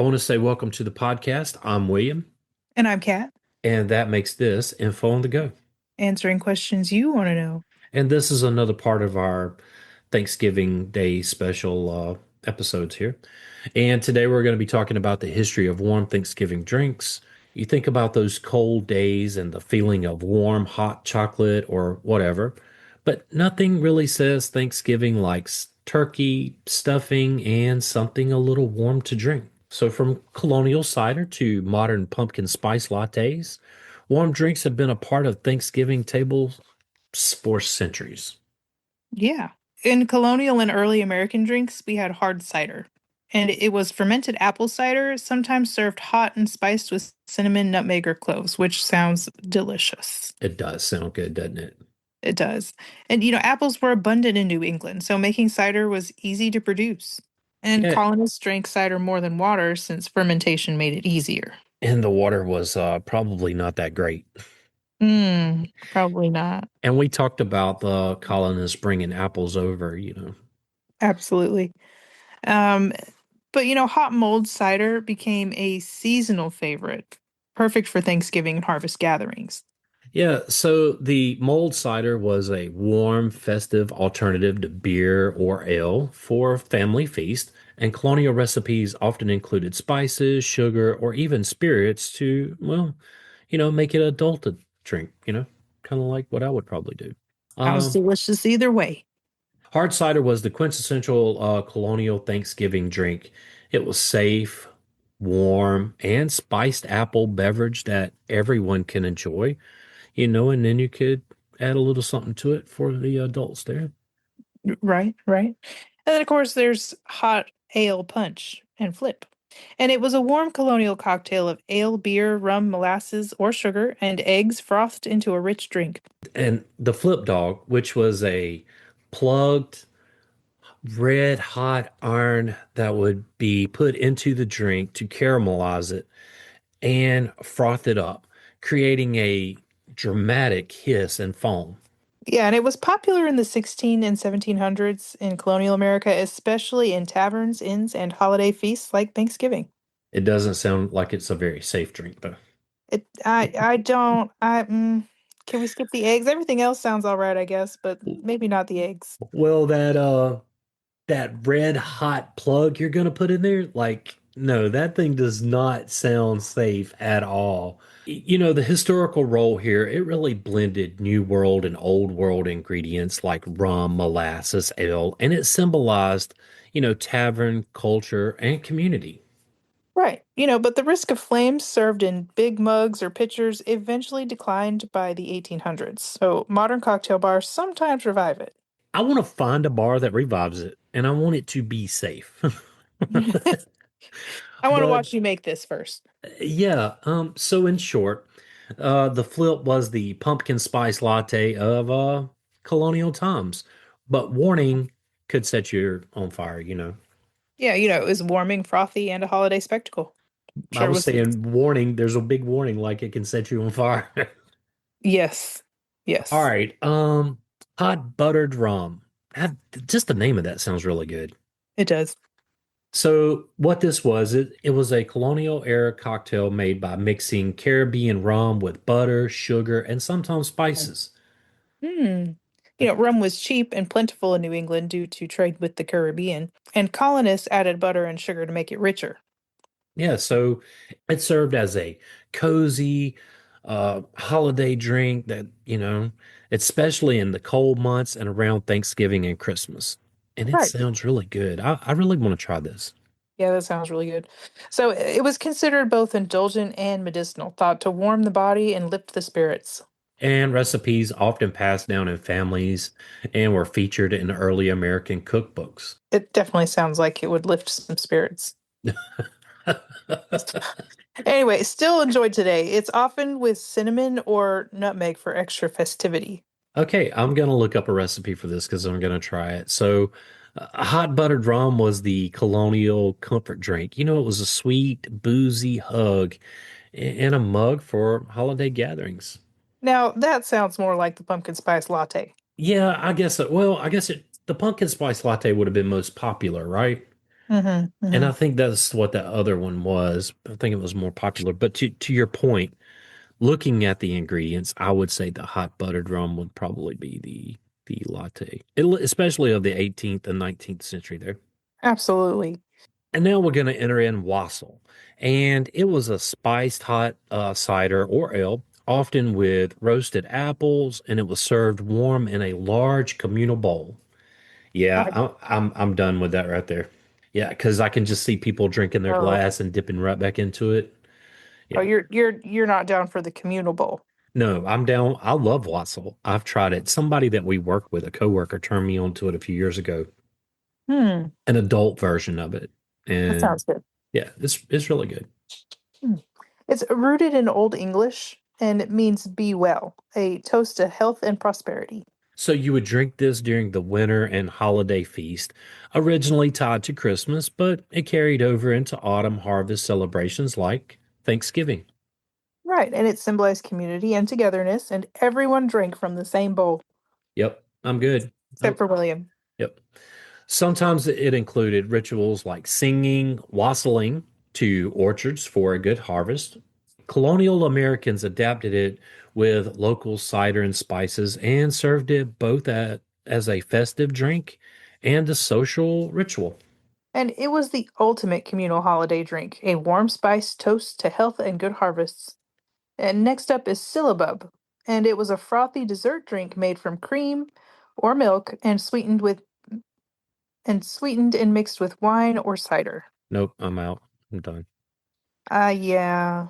I want to say welcome to the podcast. I'm William, And I'm Kat, and that makes this Info on the Go. answering questions you want to know. And this is another part of our Thanksgiving Day special episodes here. And today we're going to be talking about the history of warm Thanksgiving drinks. You think about those cold days and the feeling of warm, hot chocolate or whatever, but nothing really says Thanksgiving like turkey, stuffing, and something a little warm to drink. So, from colonial cider to modern pumpkin spice lattes, warm drinks have been a part of Thanksgiving tables for centuries. Yeah. In colonial and early American drinks, we had hard cider. And it was fermented apple cider, sometimes served hot and spiced with cinnamon, nutmeg, or cloves, which sounds delicious. It does sound good, doesn't it? It does. And, apples were abundant in New England, so making cider was easy to produce. And Yeah, colonists drank cider more than water since fermentation made it easier. and the water was probably not that great. Probably not. And we talked about the colonists bringing apples over. Absolutely. Um, but hot mulled cider became a seasonal favorite, perfect for Thanksgiving and harvest gatherings. Yeah, so the mulled cider was a warm, festive alternative to beer or ale for a family feast, and colonial recipes often included spices, sugar, or even spirits to, make it adult drink, kind of like what I would probably do. Sounds Um, delicious either way. Hard cider was the quintessential colonial Thanksgiving drink. It was safe, warm, and spiced apple beverage that everyone can enjoy, and then you could add a little something to it for the adults there. Right, right. And then, of course, there's hot ale punch and flip. And it was a warm colonial cocktail of ale, beer, rum, molasses, or sugar, and eggs frothed into a rich drink. And the flip dog, which was a plugged red hot iron that would be put into the drink to caramelize it and froth it up, creating a dramatic hiss and foam. Yeah, and it was popular in the 16 and 1700s in colonial America, especially in taverns, inns, and holiday feasts like Thanksgiving. It doesn't sound like it's a very safe drink, though. I don't, can we skip the eggs? Everything else sounds all right, I guess, but maybe not the eggs. Well, that red hot plug you're gonna put in there, like, no, that thing does not sound safe at all. The historical role here, it really blended New World and Old World ingredients like rum, molasses, ale, and it symbolized, tavern culture and community. Right. But the risk of flames served in big mugs or pitchers eventually declined by the 1800s. So modern cocktail bars sometimes revive it. I want to find a bar that revives it, and I want it to be safe. I want to But watch you make this first. yeah, so in short, the flip was the pumpkin spice latte of colonial times. But warning, could set you on fire. Yeah, it was warming, frothy, and a holiday spectacle. I Sure was was. saying warning, there's a big warning, like it can set you on fire. Yes. All Yes, right, hot buttered rum. Just the name of that sounds really good. it does. So what this was, it was a colonial era cocktail made by mixing Caribbean rum with butter, sugar, and sometimes spices. Hmm. Rum was cheap and plentiful in New England due to trade with the Caribbean, and colonists added butter and sugar to make it richer. Yeah, so it served as a cozy holiday drink that, especially in the cold months and around Thanksgiving and Christmas. And it Right. sounds really good. I really want to try this. Yeah, that sounds really good. So it was considered both indulgent and medicinal, thought to warm the body and lift the spirits. And recipes often passed down in families and were featured in early American cookbooks. It definitely sounds like it would lift some spirits. Anyway, still enjoyed today. It's often with cinnamon or nutmeg for extra festivity. Okay, I'm gonna look up a recipe for this because I'm gonna try it. So, hot buttered rum was the colonial comfort drink. It was a sweet, boozy hug in a mug for holiday gatherings. Now, that sounds more like the pumpkin spice latte. Yeah, I guess. Well, I guess the pumpkin spice latte would have been most popular, right? Mm-hmm, And I mm-hmm. think that's what that other one was. I think it was more popular. But to your point, looking at the ingredients, I would say the hot buttered rum would probably be the latte, especially of the 18th and 19th century there. Absolutely. And now we're going to enter in wassail. And it was a spiced hot cider or ale, often with roasted apples, and it was served warm in a large communal bowl. Yeah, I I'm done with that right there. Yeah, because I can just see people drinking their know. glass and dipping right back into it. Oh, Yeah. you're not down for the communal bowl. No, I'm down. I love wassail. I've tried it. Somebody that we work with, a coworker, turned me onto it a few years ago, Hmm. an adult version of it. That And sounds good. yeah, it's really good. Hmm. It's rooted in Old English and it means be well, a toast to health and prosperity. So you would drink this during the winter and holiday feast, originally tied to Christmas, but it carried over into autumn harvest celebrations like Thanksgiving. Right, and it symbolized community and togetherness, and everyone drank from the same bowl, Yep, I'm good. except Oh, for William. yep. Sometimes it included rituals like singing, wassailing to orchards for a good harvest. Colonial Americans adapted it with local cider and spices and served it both as a festive drink and a social ritual. And it was the ultimate communal holiday drink, a warm spiced toast to health and good harvests. And next up is syllabub, and it was a frothy dessert drink made from cream or milk and sweetened and mixed with wine or cider. Nope, I'm out. I'm done. Yeah.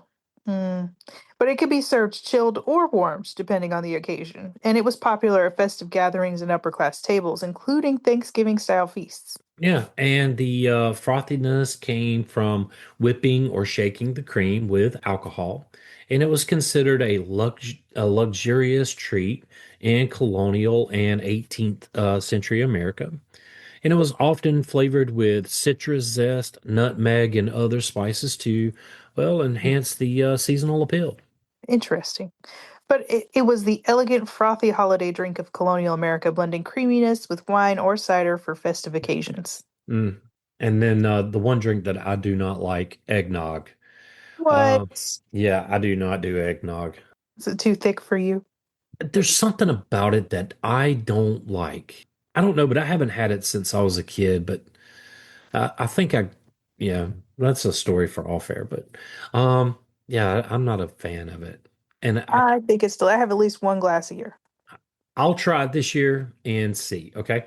Mm. But it could be served chilled or warmed, depending on the occasion. And it was popular at festive gatherings and upper class tables, including Thanksgiving style feasts. Yeah, and the frothiness came from whipping or shaking the cream with alcohol, and it was considered a luxurious treat in colonial and 18th century America. And it was often flavored with citrus zest, nutmeg, and other spices to, well, Mm. enhance the seasonal appeal. Interesting. But it was the elegant, frothy holiday drink of colonial America, blending creaminess with wine or cider for festive occasions. Mm. And then the one drink that I do not like, eggnog. What? Uh, yeah, I do not do eggnog. Is it too thick for you? There's something about it that I don't like. I don't know, but I haven't had it since I was a kid. But I think yeah, that's a story for off air. But yeah, I'm not a fan of it. And I think it's still, I have at least one glass a year. I'll try it this year and see. Okay.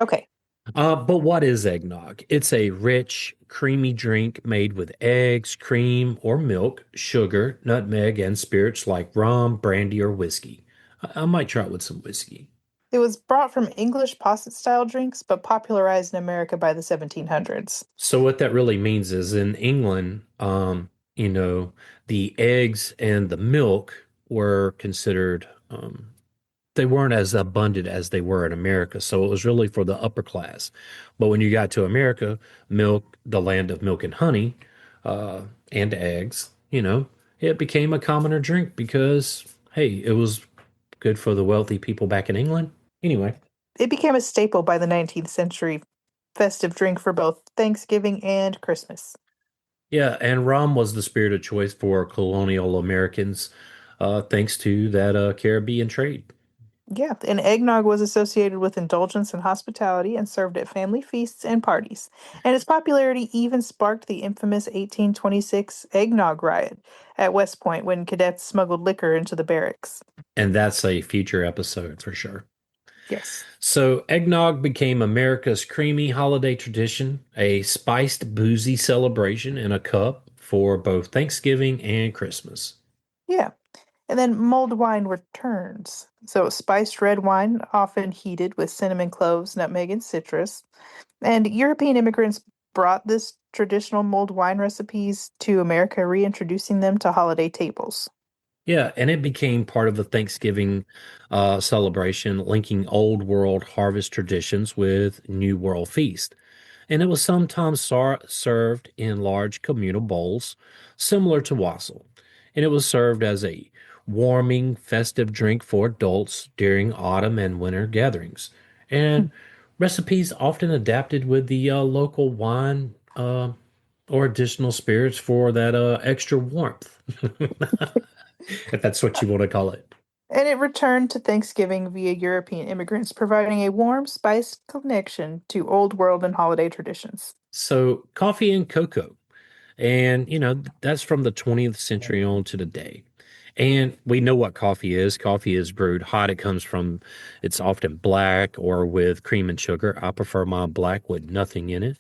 Okay. But what is eggnog? It's a rich, creamy drink made with eggs, cream, or milk, sugar, nutmeg, and spirits like rum, brandy, or whiskey. I might try it with some whiskey. It was brought from English posset style drinks, but popularized in America by the 1700s. So what that really means is in England, the eggs and the milk were considered, they weren't as abundant as they were in America. So it was really for the upper class. But when you got to America, milk, the land of milk and honey, uh, and eggs, it became a commoner drink because, hey, it was good for the wealthy people back in England. Anyway. It became a staple by the 19th century, festive drink for both Thanksgiving and Christmas. Yeah, and rum was the spirit of choice for colonial Americans, thanks to that Caribbean trade. Yeah, and eggnog was associated with indulgence and hospitality and served at family feasts and parties. And its popularity even sparked the infamous 1826 eggnog riot at West Point when cadets smuggled liquor into the barracks. And that's a future episode for sure. Yes. So, eggnog became America's creamy holiday tradition, a spiced, boozy celebration in a cup for both Thanksgiving and Christmas. Yeah. And then mulled wine returns. So spiced red wine, often heated with cinnamon, cloves, nutmeg, and citrus. And European immigrants brought this traditional mulled wine recipes to America, reintroducing them to holiday tables. Yeah, and it became part of the Thanksgiving celebration, linking old world harvest traditions with new world feast. And it was sometimes served in large communal bowls, similar to wassail. And it was served as a warming, festive drink for adults during autumn and winter gatherings. And Recipes often adapted with the local wine or additional spirits for that extra warmth, if that's what you want to call it. And it returned to Thanksgiving via European immigrants, providing a warm, spiced connection to Old World and holiday traditions. So, coffee and cocoa. And, that's from the 20th century on to today. And we know what coffee is. Coffee is brewed hot. It's often black or with cream and sugar. I prefer mine black with nothing in it.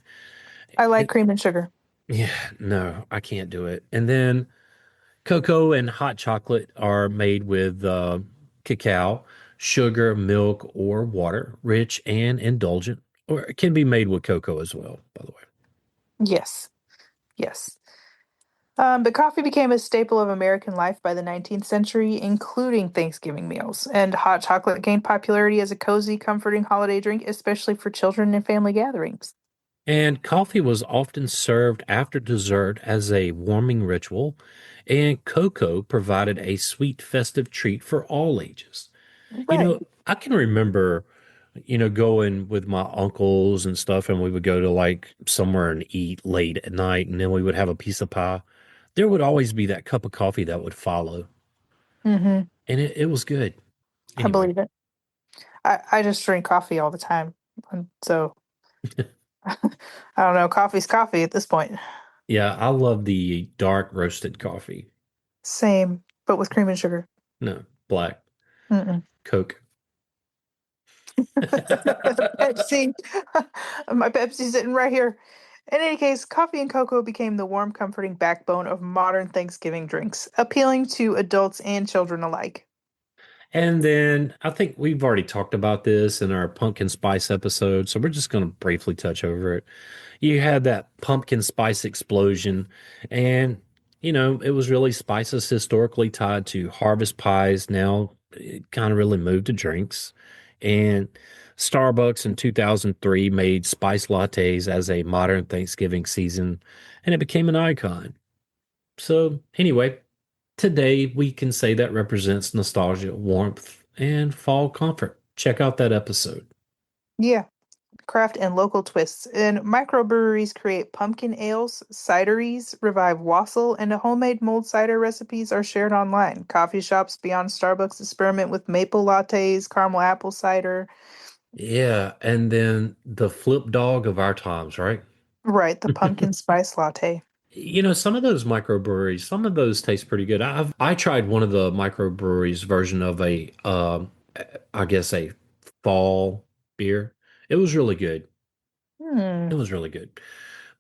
I like It- cream and sugar. yeah, no, I can't do it. And then cocoa and hot chocolate are made with cacao, sugar, milk, or water, rich and indulgent, or it can be made with cocoa as well, by the way. Yes, yes. But coffee became a staple of American life by the 19th century, including Thanksgiving meals. And hot chocolate gained popularity as a cozy, comforting holiday drink, especially for children and family gatherings. And coffee was often served after dessert as a warming ritual, and cocoa provided a sweet festive treat for all ages. Right. I can remember, going with my uncles and stuff, and we would go to like somewhere and eat late at night, and then we would have a piece of pie. There would always be that cup of coffee that would follow, Hmm. and it was good. I Anyway, believe it. I just drink coffee all the time. And so I don't know. Coffee's coffee at this point. yeah, I love the dark roasted coffee. Same, but with cream and sugar. No, black Mm-mm. Coke. Pepsi. My Pepsi's sitting right here. In any case, coffee and cocoa became the warm, comforting backbone of modern Thanksgiving drinks, appealing to adults and children alike. And then I think we've already talked about this in our pumpkin spice episode, so we're just going to briefly touch over it. You had that pumpkin spice explosion, and it was really spices historically tied to harvest pies. Now it kind of really moved to drinks, and Starbucks in 2003 made spice lattes as a modern Thanksgiving season, and it became an icon. So anyway, today we can say that represents nostalgia, warmth, and fall comfort. Check out that episode. Yeah, craft and local twists. And microbreweries create pumpkin ales, cideries revive wassail, and homemade mulled cider recipes are shared online. Coffee shops beyond Starbucks experiment with maple lattes, caramel apple cider. Yeah, and then the flip dog of our times, right? Right, the pumpkin spice latte. Some of those microbreweries, some of those taste pretty good. I tried one of the microbreweries version of I guess a fall beer. It was really good. Hmm. It was really good.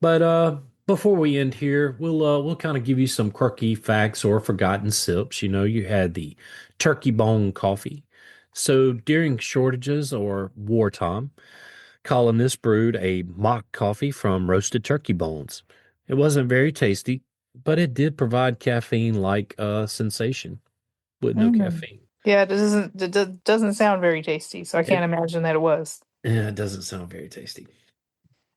But before we end here, we'll kind of give you some quirky facts or forgotten sips. You had the turkey bone coffee. So during shortages or wartime, colonists brewed a mock coffee from roasted turkey bones. It wasn't very tasty, but it did provide caffeine-like sensation with no Hmm. caffeine. Yeah, it doesn't sound very tasty, so I can't It imagine that it was. it doesn't sound very tasty.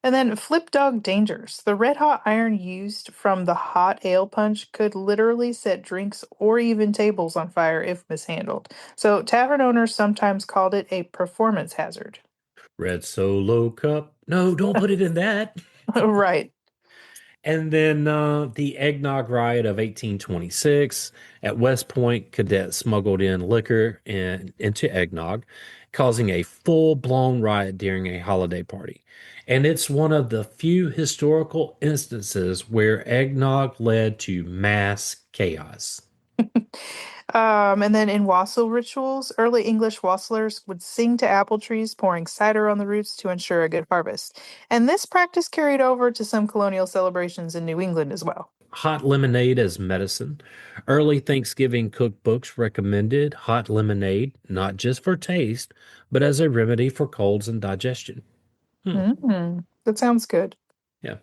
And then flip dog dangers. The red hot iron used from the hot ale punch could literally set drinks or even tables on fire if mishandled. So tavern owners sometimes called it a performance hazard. Red Solo Cup. No, don't put it in that. Right. And then the eggnog riot of 1826 at West Point, cadets smuggled in liquor into eggnog, causing a full-blown riot during a holiday party. And it's one of the few historical instances where eggnog led to mass chaos. And then in wassail rituals, early English wassailers would sing to apple trees, pouring cider on the roots to ensure a good harvest. And this practice carried over to some colonial celebrations in New England as well. Hot lemonade as medicine. Early Thanksgiving cookbooks recommended hot lemonade not just for taste, but as a remedy for colds and digestion. Hmm. That sounds good. Yeah.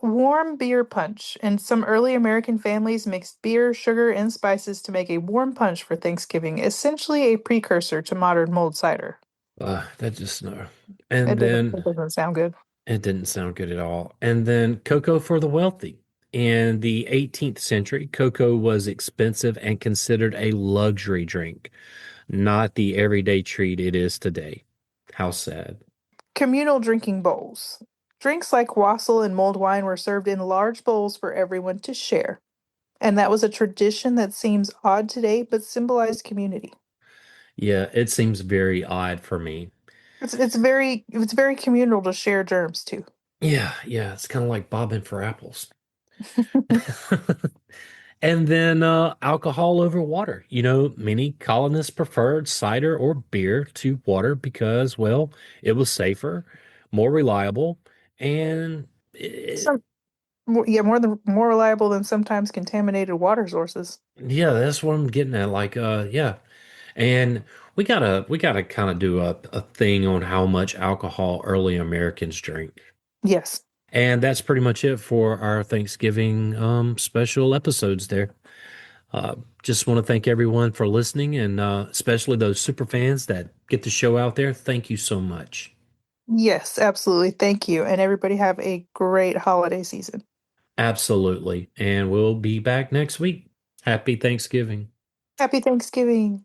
Warm beer punch. And some early American families mixed beer, sugar, and spices to make a warm punch for Thanksgiving, essentially a precursor to modern mulled cider. That just no. And It then doesn't sound good. it didn't sound good at all. And then cocoa for the wealthy. In the 18th century, cocoa was expensive and considered a luxury drink, not the everyday treat it is today. How sad. Communal drinking bowls. Drinks like wassail and mulled wine were served in large bowls for everyone to share. And that was a tradition that seems odd today, but symbolized community. Yeah, it seems very odd for me. It's very communal to share germs too. Yeah, yeah, it's kind of like bobbing for apples. And then alcohol over water. Many colonists preferred cider or beer to water because, well, it was safer, more reliable, and Some yeah, more reliable than sometimes contaminated water sources. yeah, that's what I'm getting at. Like, yeah. And we gotta kind of do a thing on how much alcohol early Americans drink. Yes. And that's pretty much it for our Thanksgiving special episodes there. Just want to thank everyone for listening and especially those super fans that get the show out there. Thank you so much. Yes, absolutely. Thank you. And everybody have a great holiday season. Absolutely. And we'll be back next week. Happy Thanksgiving. Happy Thanksgiving.